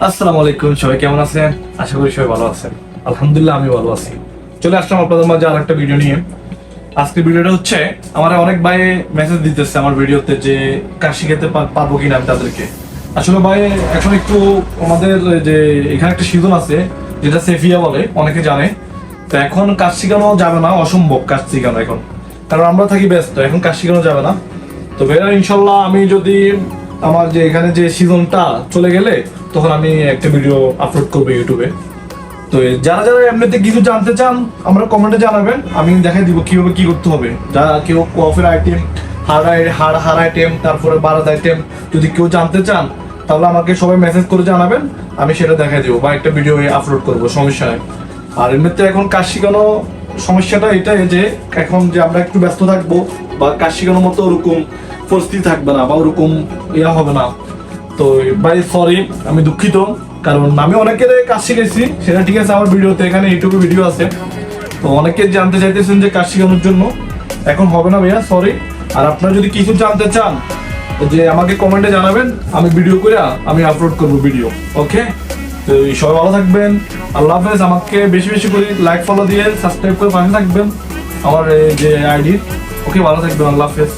আসসালামু আলাইকুম, সবাই কেমন আছেন? আশা করি সবাই ভালো আছেন। আলহামদুলিল্লাহ আমি ভালো আছি। চলে আসলাম আপনাদের মাঝে আর একটা ভিডিও নিয়ে। আজকের ভিডিওটা হচ্ছে আমার অনেক ভাই মেসেজ দিতেছে আমার ভিডিওতে যে কাজ শিখাতে পারবো কিনা আমি তাদেরকে। আসলে ভাই এখন একটু আমাদের যে এখানে একটা সিজন আছে যেটা সেফিয়া বলে, অনেকে জানে। তো এখন কাজ শিখানো যাবে না, অসম্ভব কাজ শিখানো এখন, কারণ আমরা থাকি ব্যস্ত, এখন কাজ শিখানো যাবে না। তো ভাইয়া ইনশাল্লাহ আমি যদি আমার যে এখানে যে সিজনটা চলে গেলে তখন আমি একটা ভিডিও আপলোড করবো ইউটিউবে। তো যারা যারা এমনিতে কিছু জানতে চান আমরা কমেন্টে জানাবেন, আমি দেখাই দিব কিভাবে কি করতে হবে। যারা কেউ কফের আইটেম, হাড় আইটেম, তারপরে বারাদ আইটেম যদি কেউ জানতে চান তাহলে আমাকে সবাই মেসেজ করে জানাবেন, আমি সেটা দেখাই দেবো বা একটা ভিডিও আপলোড করবো, সমস্যা নেই। আর এমনিতে এখন কাজ শিখানো সমস্যাটা এটাই যে এখন যে আমরা একটু ব্যস্ত থাকবো বা কাজ শিখানোর মতো ওরকম পরিস্থিতি থাকবে না বা ওরকম ইয়া হবে না। তো ভাই সরি, আমি দুঃখিত, কারণ আমি অনেকের কাজ শিখেছি, সেটা ঠিক আছে, আমার ভিডিওতে এখানে ইউটিউবে ভিডিও আছে। তো অনেকে জানতে চাইতেছেন যে কাজ শেখানোর জন্য, এখন হবে না ভাইয়া, সরি। আর আপনারা যদি কিছু জানতে চান যে আমাকে কমেন্টে জানাবেন, আমি ভিডিও করে আমি আপলোড করবো ভিডিও। ওকে, তো সবাই ভালো থাকবেন, আল্লাহ হাফেজ। আমাকে বেশি বেশি করে লাইক ফলো দিয়ে সাবস্ক্রাইব করে পাশে থাকবেন আমার এই যে আইডি। ওকে, ভালো থাকবেন, আল্লাহ হাফেজ।